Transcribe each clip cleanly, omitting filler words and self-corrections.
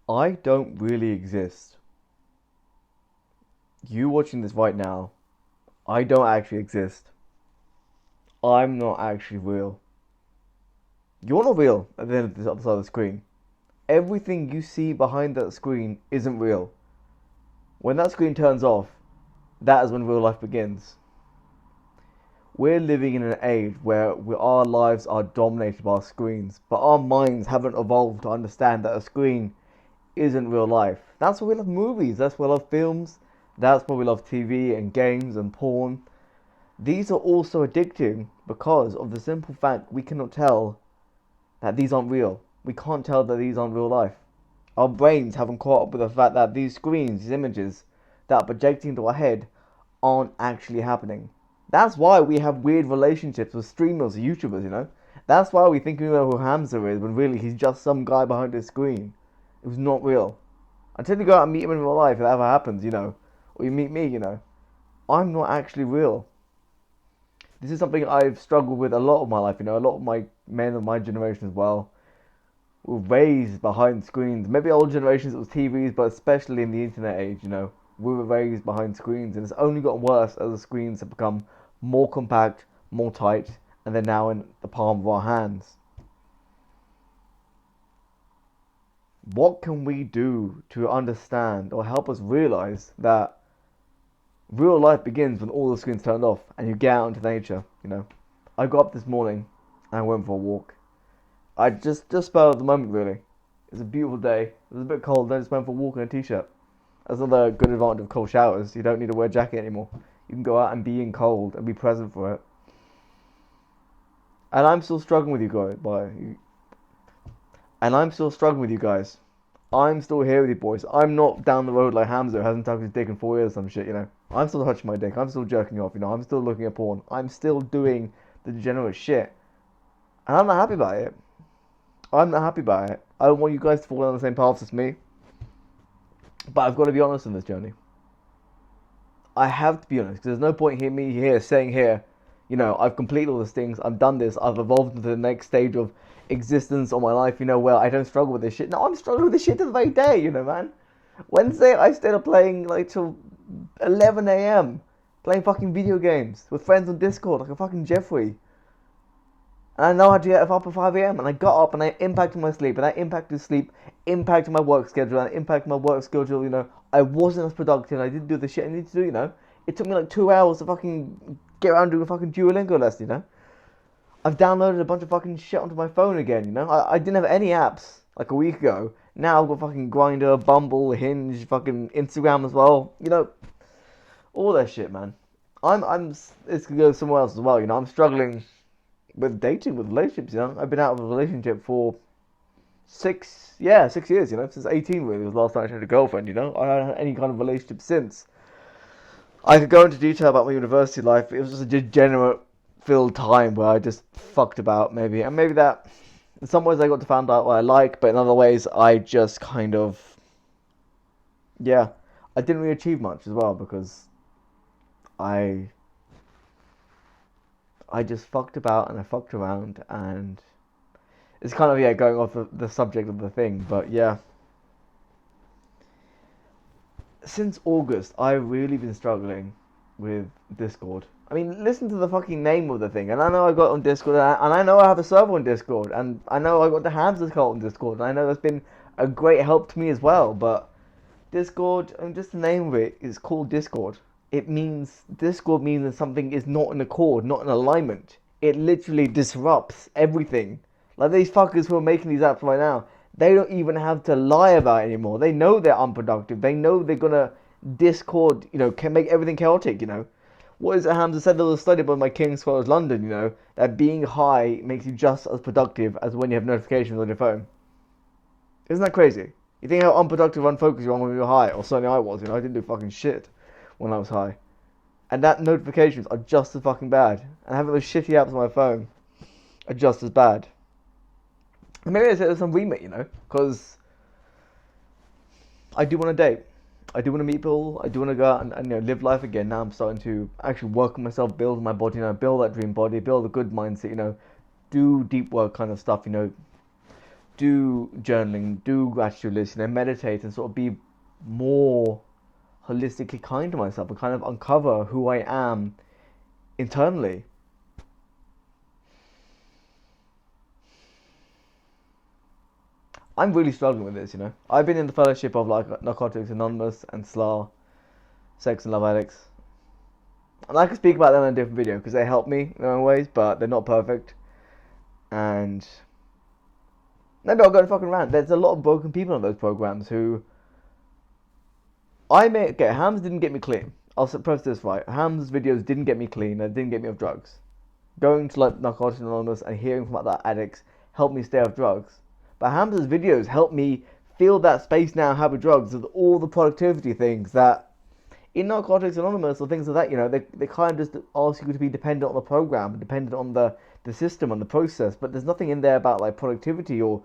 I don't really exist. You watching this right now, I don't actually exist. I'm not actually real. You're not real at the end of this other side of the screen. Everything you see behind that screen isn't real. When that screen turns off, that is when real life begins. We're living in an age where our lives are dominated by screens, but our minds haven't evolved to understand that a screen isn't real life. That's why we love movies, that's why we love films, that's why we love TV and games and porn. These are also addicting because of the simple fact we cannot tell that these aren't real. We can't tell that these aren't real life. Our brains haven't caught up with the fact that these screens, these images that are projecting into our head aren't actually happening. That's why we have weird relationships with streamers or YouTubers, you know? That's why we think we know who Hamza is when really he's just some guy behind his screen. It was not real. Until you go out and meet him in real life, if that ever happens, you know, or you meet me, you know, I'm not actually real. This is something I've struggled with a lot of my life, you know, a lot of my men of my generation as well were raised behind screens. Maybe old generations it was TVs, but especially in the internet age, you know, we were raised behind screens, and it's only gotten worse as the screens have become more compact, more tight, and they're now in the palm of our hands. What can we do to understand or help us realize that real life begins when all the screens turned off and you get out into nature? You know, I got up this morning and I went for a walk. I just felt at the moment really. It's a beautiful day. It was a bit cold. I just went for a walk in a t-shirt. That's another good advantage of cold showers. You don't need to wear a jacket anymore. You can go out and be in cold and be present for it. And I'm still struggling with you guys, I'm still struggling with you guys. I'm still here with you boys. I'm not down the road like Hamza who hasn't touched his dick in 4 years or some shit, you know. I'm still touching my dick. I'm still jerking off, you know. I'm still looking at porn. I'm still doing the degenerate shit. And I'm not happy about it. I'm not happy about it. I don't want you guys to fall down the same paths as me. But I've got to be honest in this journey. I have to be honest, because there's no point in me here saying here, you know, I've completed all these things, I've done this, I've evolved into the next stage of existence of my life, you know, where I don't struggle with this shit. No, I'm struggling with this shit to the very day, you know, man. Wednesday, I stayed up playing like till 11 a.m. playing fucking video games with friends on Discord, like a fucking Jeffrey. And I know I had to get up at 5 a.m. and I got up and I impacted my sleep, and that impacted sleep, impacted my work schedule, and impacted my work schedule, you know. I wasn't as productive, and I didn't do the shit I needed to do, you know. It took me like 2 hours to fucking get around doing a fucking Duolingo lesson, you know. I've downloaded a bunch of fucking shit onto my phone again, you know. I didn't have any apps like a week ago. Now I've got fucking Grinder, Bumble, Hinge, fucking Instagram as well, you know. All that shit, man. It's gonna go somewhere else as well, you know. I'm struggling with dating, with relationships, you know. I've been out of a relationship for 6 years, you know, since 18 really was the last time I had a girlfriend, you know. I haven't had any kind of relationship since. I could go into detail about my university life. It was just a degenerate filled time where I just fucked about maybe. And maybe that, in some ways I got to find out what I like, but in other ways I just kind of, yeah, I didn't really achieve much as well because I I just fucked about and I fucked around, and it's kind of, yeah, going off the subject of the thing, but yeah. Since August, I've really been struggling with Discord. I mean, listen to the fucking name of the thing, and I know I got on Discord, and I know I have a server on Discord, and I know I got the Hamster account on Discord, and I know that's been a great help to me as well, but Discord, I mean, just the name of it is called Discord. Discord means that something is not in accord, not in alignment. It literally disrupts everything. Like these fuckers who are making these apps right now, they don't even have to lie about it anymore. They know they're unproductive. They know they're gonna Discord, you know, can make everything chaotic, you know. What is it Hamza said? There was a study by my King's College London, you know, that being high makes you just as productive as when you have notifications on your phone. Isn't that crazy? You think how unproductive, unfocused you are when you're high? Or certainly I was, you know, I didn't do fucking shit when I was high. And that notifications are just as fucking bad. And having those shitty apps on my phone are just as bad. And maybe there's some remit, you know, because I do want to date. I do want to meet people. I do want to go out and, you know, live life again. Now I'm starting to actually work on myself, build my body, you know, build that dream body, build a good mindset, you know, do deep work kind of stuff, you know, do journaling, do gratitude lists, meditate and sort of be more holistically kind to myself and kind of uncover who I am internally. I'm really struggling with this. I've been in the fellowship of like Narcotics Anonymous and SLA, Sex and Love Addicts. And I can speak about them in a different video because they help me in their own ways, but they're not perfect. And maybe I'll go to fucking rant. There's a lot of broken people on those programs who Hams didn't get me clean. I'll preface this right. Hams' videos didn't get me clean. They didn't get me off drugs. Going to like Narcotics Anonymous and hearing from other addicts helped me stay off drugs. But Hams' videos helped me feel that space now, have with drugs, with all the productivity things that in Narcotics Anonymous or things like that, they kind of just ask you to be dependent on the program, dependent on the system and the process. But there's nothing in there about like productivity or,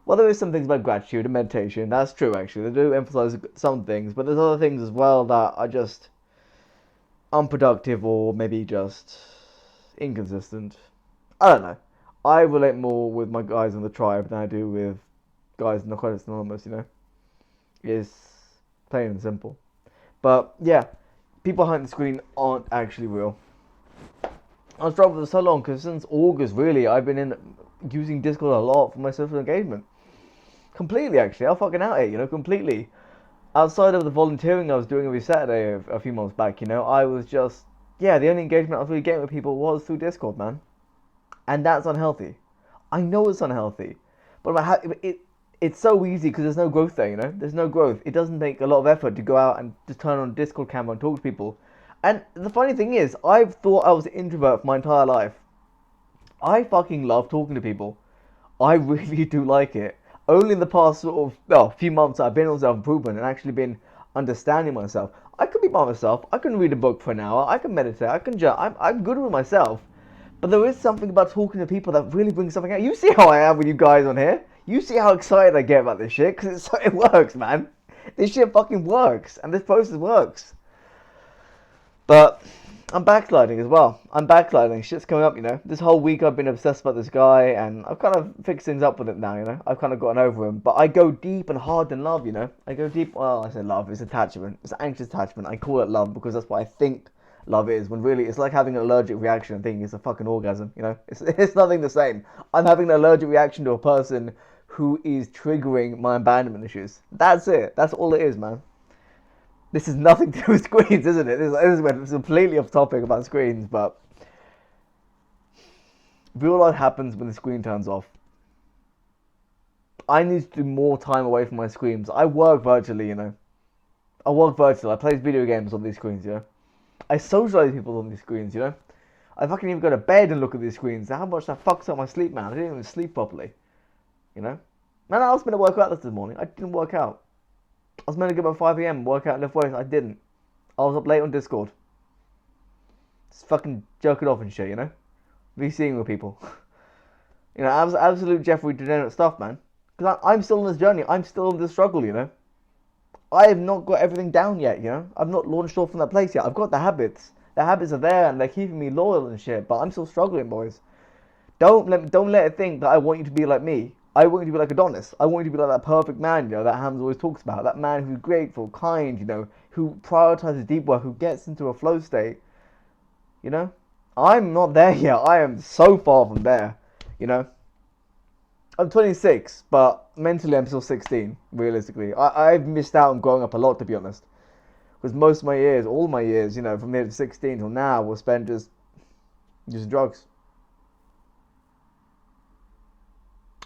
well, there is some things about gratitude and meditation. That's true, actually. They do emphasize some things, but there's other things as well that are just unproductive or maybe just inconsistent. I don't know. I relate more with my guys in the tribe than I do with guys in Narcotics Anonymous, It's plain and simple. But yeah, people behind the screen aren't actually real. I was struggling for so long because since August, really, I've been using Discord a lot for my social engagement. Completely, actually. I'll fucking out it, completely. Outside of the volunteering I was doing every Saturday a few months back, I was just, the only engagement I was really getting with people was through Discord, man. And that's unhealthy. I know it's unhealthy. But it's so easy because there's no growth there, There's no growth. It doesn't take a lot of effort to go out and just turn on a Discord camera and talk to people. And the funny thing is, I've thought I was an introvert for my entire life. I fucking love talking to people. I really do like it. Only in the past sort of few months I've been on self-improvement and actually been understanding myself. I can be by myself. I can read a book for an hour. I can meditate. I can I'm good with myself. But there is something about talking to people that really brings something out. You see how I am with you guys on here? You see how excited I get about this shit? Because it works, man. This shit fucking works. And this process works. But I'm backsliding as well. Shit's coming up, This whole week I've been obsessed about this guy. And I've kind of fixed things up with it now, I've kind of gotten over him. But I go deep and hard in love, I go deep. Well, I say love. It's attachment. It's anxious attachment. I call it love because that's what I think love is, when really it's like having an allergic reaction and thinking it's a fucking orgasm, It's nothing the same. I'm having an allergic reaction to a person who is triggering my abandonment issues. That's it. That's all it is, man. This is nothing to do with screens, isn't it? This is completely off topic about screens, but real life happens when the screen turns off. I need to do more time away from my screens. I work virtually, I work virtually. I play video games on these screens, I socialize with people on these screens, I fucking even go to bed and look at these screens. How much that fucks up my sleep, man. I didn't even sleep properly, Man, I was meant to work out this morning. I didn't work out. I was meant to get up at 5 a.m. and work out and lift weights. I didn't. I was up late on Discord. Just fucking jerking off and shit, VCing with people. Absolute Jeffrey degenerate stuff, man. Because I'm still on this journey. I'm still in this struggle, I have not got everything down yet, I've not launched off from that place yet. I've got the habits. The habits are there and they're keeping me loyal and shit, but I'm still struggling, boys. Don't let it think that I want you to be like me. I want you to be like Adonis. I want you to be like that perfect man, that Hams always talks about. That man who's grateful, kind, who prioritizes deep work, who gets into a flow state. I'm not there yet. I am so far from there, I'm 26, but mentally I'm still 16, realistically. I've missed out on growing up a lot, to be honest. Because most of my years, all my years, from the age of 16 till now, were spent just using drugs.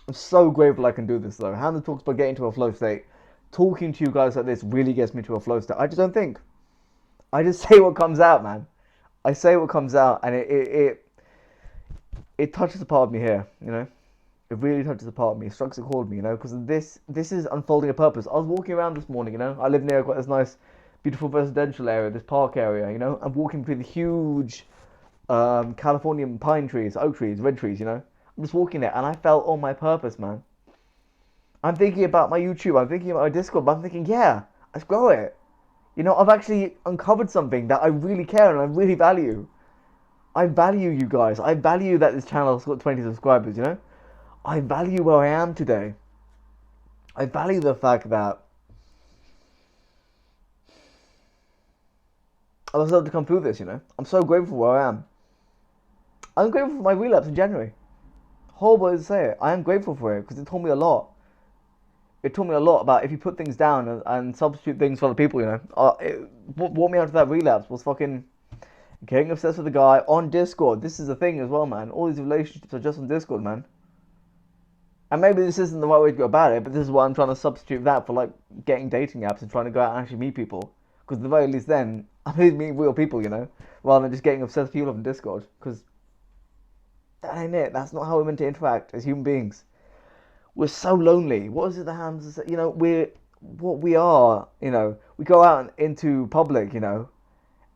I'm so grateful I can do this, though. Hannah talks about getting to a flow state. Talking to you guys like this really gets me to a flow state. I just don't think. I just say what comes out, man. I say what comes out, and it touches a part of me here, It really touches a part of me. It strikes a chord with me, because this is unfolding a purpose. I was walking around this morning, I live near quite this nice, beautiful residential area, this park area, I'm walking through the huge Californian pine trees, oak trees, red trees, I'm just walking there, and I felt on my purpose, man. I'm thinking about my YouTube, I'm thinking about my Discord, but I'm thinking, yeah, let's grow it. I've actually uncovered something that I really care and I really value. I value you guys. I value that this channel has got 20 subscribers, I value where I am today. I value the fact that I was able to come through this, you know? I'm so grateful where I am. I'm grateful for my relapse in January. Horrible to say it. I am grateful for it because it taught me a lot. It taught me a lot about if you put things down and substitute things for other people, you know? What brought me out of that relapse was fucking getting obsessed with a guy on Discord. This is the thing as well, man. All these relationships are just on Discord, man. And maybe this isn't the right way to go about it, but this is why I'm trying to substitute that for like getting dating apps and trying to go out and actually meet people. Because at the very least, then I'm meeting real people, you know, rather than just getting obsessed with people on Discord. Because that ain't it. That's not how we're meant to interact as human beings. We're so lonely. What is it the Hamza said? You know, we're what we are. You know, we go out into public, you know,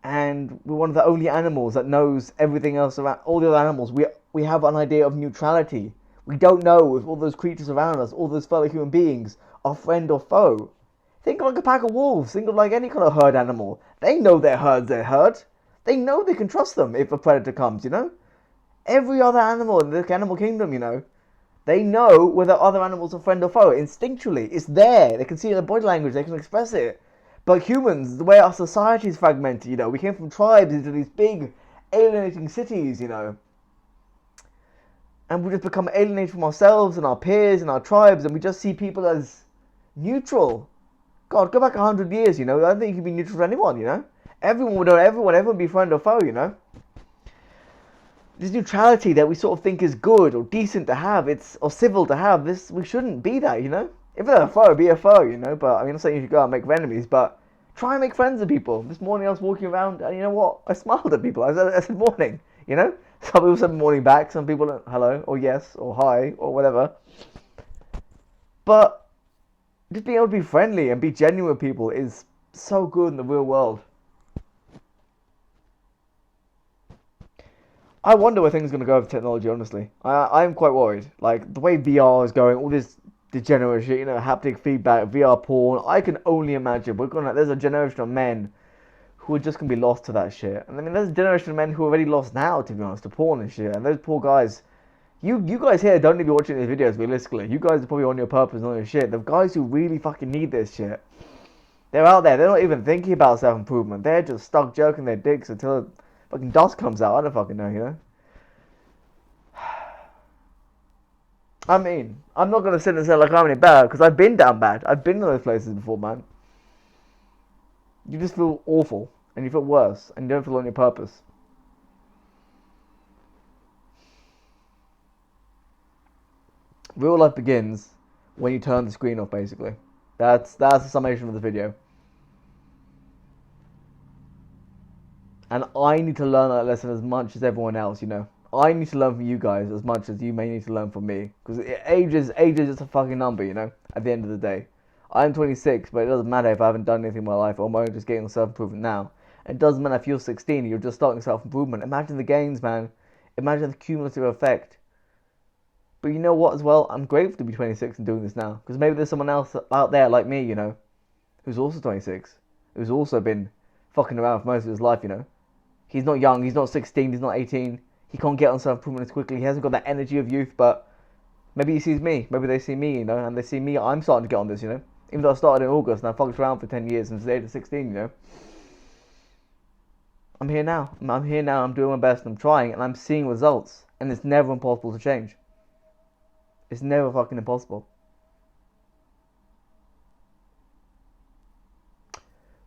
and we're one of the only animals that knows everything else around all the other animals. We have an idea of neutrality. We don't know if all those creatures around us, all those fellow human beings, are friend or foe. Think of like a pack of wolves. Think of like any kind of herd animal. They know their herd's their herd. They know they can trust them if a predator comes, you know? Every other animal in the animal kingdom, you know, they know whether other animals are friend or foe. Instinctually, it's there. They can see it in their body language. They can express it. But humans, the way our society is fragmented, you know, we came from tribes into these big, alienating cities, you know, and we just become alienated from ourselves and our peers and our tribes, and we just see people as neutral. God, go back 100 years, you know. I don't think you can be neutral to anyone, you know. Everyone would know everyone. Everyone would be friend or foe, you know. This neutrality that we sort of think is good or decent to have, or civil to have. This we shouldn't be that, you know. If they're a foe, be a foe, you know. But I mean, I'm saying you should go out and make enemies, but try and make friends with people. This morning I was walking around, and you know what? I smiled at people. I said morning, you know. Some people said morning back. Some people hello or yes or hi or whatever. But just being able to be friendly and be genuine with people is so good in the real world. I wonder where things are going to go with technology, honestly. I'm quite worried. Like, the way VR is going, all this degenerate shit, you know, haptic feedback, VR porn, I can only imagine there's a generation of men who are just going to be lost to that shit. And I mean, there's a generation of men who are already lost now, to be honest, to porn and shit. And those poor guys, you guys here don't need to be watching these videos, realistically. You guys are probably on your purpose and all your shit. The guys who really fucking need this shit, they're out there. They're not even thinking about self-improvement. They're just stuck jerking their dicks until fucking dust comes out. I don't fucking know, you know? I mean, I'm not going to sit and say like I'm any better, because I've been down bad. I've been in those places before, man. You just feel awful, and you feel worse, and you don't feel on your purpose. Real life begins when you turn the screen off, basically. That's the summation of the video. And I need to learn that lesson as much as everyone else, you know. I need to learn from you guys as much as you may need to learn from me. Because age is just a fucking number, you know, at the end of the day. I'm 26, but it doesn't matter if I haven't done anything in my life or I'm only just getting self-improvement now. It doesn't matter if you're 16, you're just starting self-improvement. Imagine the gains, man. Imagine the cumulative effect. But you know what as well? I'm grateful to be 26 and doing this now. Because maybe there's someone else out there like me, you know, who's also 26. Who's also been fucking around for most of his life, you know. He's not young, he's not 16, he's not 18. He can't get on self-improvement as quickly. He hasn't got that energy of youth, but maybe he sees me. Maybe they see me, you know, and they see me. I'm starting to get on this, you know. Even though I started in August and I fucked around for 10 years and stayed at 16, you know. I'm here now. I'm here now. I'm doing my best. I'm trying and I'm seeing results. And it's never impossible to change. It's never fucking impossible.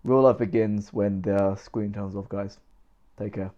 Real life begins when the screen turns off, guys. Take care.